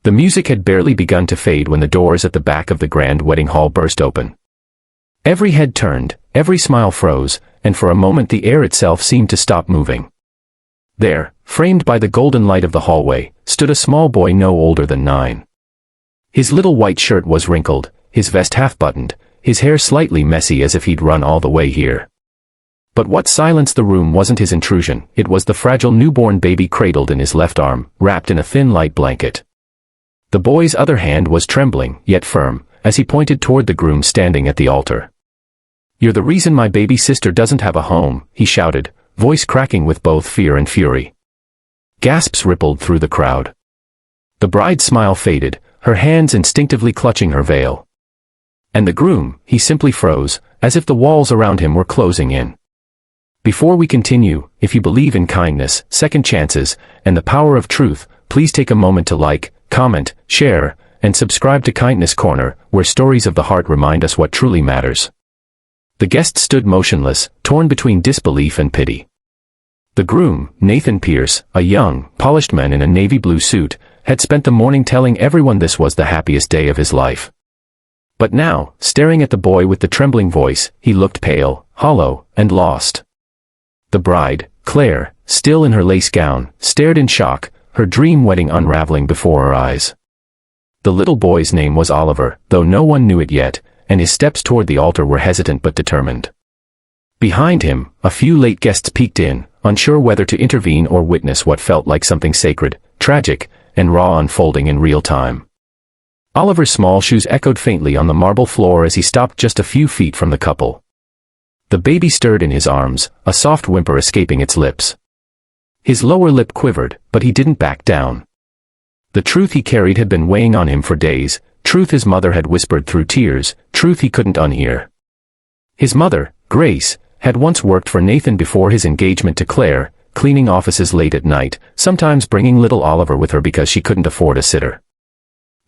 The music had barely begun to fade when the doors at the back of the grand wedding hall burst open. Every head turned, every smile froze, and for a moment the air itself seemed to stop moving. There, framed by the golden light of the hallway, stood a small boy no older than 9. His little white shirt was wrinkled, his vest half-buttoned, his hair slightly messy as if he'd run all the way here. But what silenced the room wasn't his intrusion, it was the fragile newborn baby cradled in his left arm, wrapped in a thin light blanket. The boy's other hand was trembling, yet firm, as he pointed toward the groom standing at the altar. "You're the reason my baby sister doesn't have a home," he shouted, voice cracking with both fear and fury. Gasps rippled through the crowd. The bride's smile faded, her hands instinctively clutching her veil. And the groom, he simply froze, as if the walls around him were closing in. Before we continue, if you believe in kindness, second chances, and the power of truth, please take a moment to like, comment, share, and subscribe to Kindness Corner, where stories of the heart remind us what truly matters. The guest stood motionless, torn between disbelief and pity. The groom, Nathan Pierce, a young, polished man in a navy blue suit, had spent the morning telling everyone this was the happiest day of his life. But now, staring at the boy with the trembling voice, he looked pale, hollow, and lost. The bride, Claire, still in her lace gown, stared in shock, her dream wedding unraveling before her eyes. The little boy's name was Oliver, though no one knew it yet, and his steps toward the altar were hesitant but determined. Behind him, a few late guests peeked in, unsure whether to intervene or witness what felt like something sacred, tragic, and raw unfolding in real time. Oliver's small shoes echoed faintly on the marble floor as he stopped just a few feet from the couple. The baby stirred in his arms, a soft whimper escaping its lips. His lower lip quivered, but he didn't back down. The truth he carried had been weighing on him for days, truth his mother had whispered through tears, truth he couldn't unhear. His mother, Grace, had once worked for Nathan before his engagement to Claire, cleaning offices late at night, sometimes bringing little Oliver with her because she couldn't afford a sitter.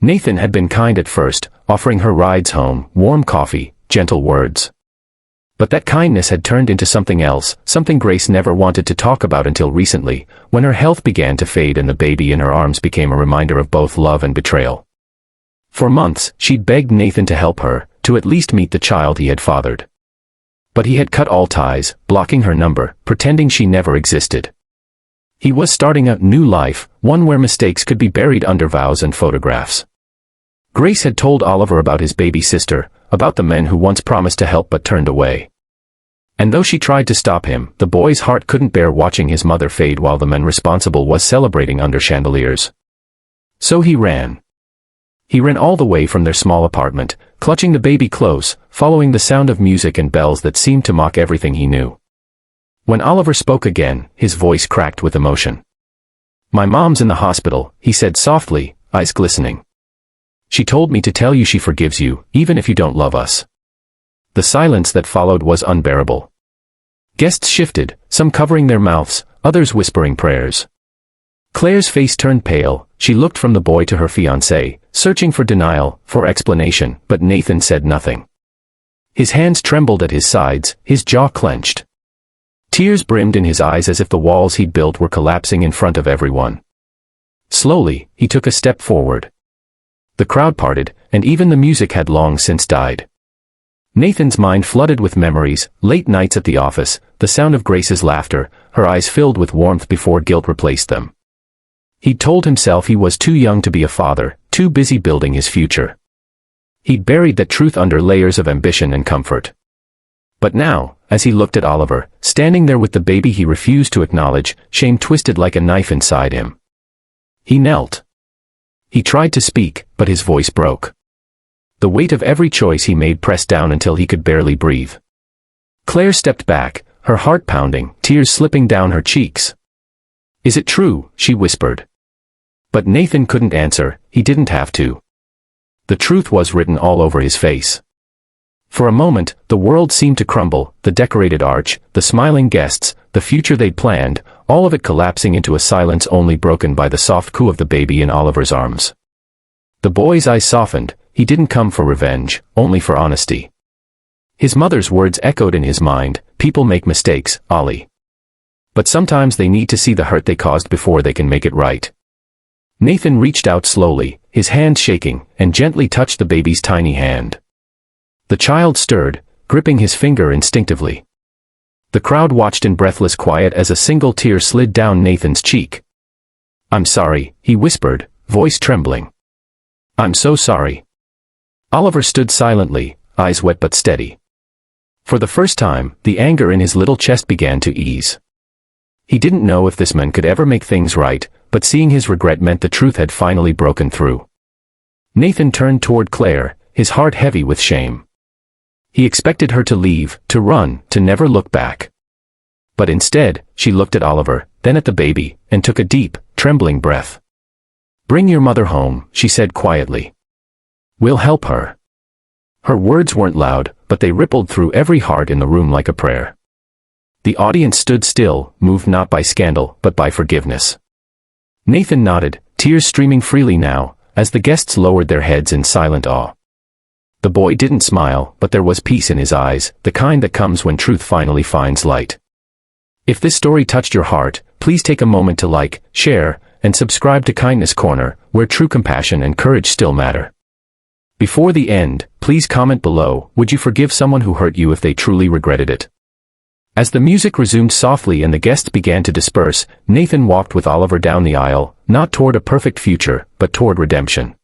Nathan had been kind at first, offering her rides home, warm coffee, gentle words. But that kindness had turned into something else, something Grace never wanted to talk about until recently, when her health began to fade and the baby in her arms became a reminder of both love and betrayal. For months, she'd begged Nathan to help her, to at least meet the child he had fathered. But he had cut all ties, blocking her number, pretending she never existed. He was starting a new life, one where mistakes could be buried under vows and photographs. Grace had told Oliver about his baby sister, about the men who once promised to help but turned away. And though she tried to stop him, the boy's heart couldn't bear watching his mother fade while the man responsible was celebrating under chandeliers. So he ran. He ran all the way from their small apartment, clutching the baby close, following the sound of music and bells that seemed to mock everything he knew. When Oliver spoke again, his voice cracked with emotion. "My mom's in the hospital," he said softly, eyes glistening. "She told me to tell you she forgives you, even if you don't love us." The silence that followed was unbearable. Guests shifted, some covering their mouths, others whispering prayers. Claire's face turned pale, she looked from the boy to her fiancé, searching for denial, for explanation, but Nathan said nothing. His hands trembled at his sides, his jaw clenched. Tears brimmed in his eyes as if the walls he'd built were collapsing in front of everyone. Slowly, he took a step forward. The crowd parted, and even the music had long since died. Nathan's mind flooded with memories, late nights at the office, the sound of Grace's laughter, her eyes filled with warmth before guilt replaced them. He'd told himself he was too young to be a father, too busy building his future. He'd buried that truth under layers of ambition and comfort. But now, as he looked at Oliver, standing there with the baby he refused to acknowledge, shame twisted like a knife inside him. He knelt. He tried to speak, but his voice broke. The weight of every choice he made pressed down until he could barely breathe. Claire stepped back, her heart pounding, tears slipping down her cheeks. "Is it true?" she whispered. But Nathan couldn't answer, he didn't have to. The truth was written all over his face. For a moment, the world seemed to crumble, the decorated arch, the smiling guests, the future they'd planned, all of it collapsing into a silence only broken by the soft coo of the baby in Oliver's arms. The boy's eyes softened, he didn't come for revenge, only for honesty. His mother's words echoed in his mind, "People make mistakes, Ollie. But sometimes they need to see the hurt they caused before they can make it right." Nathan reached out slowly, his hand shaking, and gently touched the baby's tiny hand. The child stirred, gripping his finger instinctively. The crowd watched in breathless quiet as a single tear slid down Nathan's cheek. "I'm sorry," he whispered, voice trembling. "I'm so sorry." Oliver stood silently, eyes wet but steady. For the first time, the anger in his little chest began to ease. He didn't know if this man could ever make things right, but seeing his regret meant the truth had finally broken through. Nathan turned toward Claire, his heart heavy with shame. He expected her to leave, to run, to never look back. But instead, she looked at Oliver, then at the baby, and took a deep, trembling breath. "Bring your mother home," she said quietly. "We'll help her." Her words weren't loud, but they rippled through every heart in the room like a prayer. The audience stood still, moved not by scandal, but by forgiveness. Nathan nodded, tears streaming freely now, as the guests lowered their heads in silent awe. The boy didn't smile, but there was peace in his eyes, the kind that comes when truth finally finds light. If this story touched your heart, please take a moment to like, share, and subscribe to Kindness Corner, where true compassion and courage still matter. Before the end, please comment below, would you forgive someone who hurt you if they truly regretted it? As the music resumed softly and the guests began to disperse, Nathan walked with Oliver down the aisle, not toward a perfect future, but toward redemption.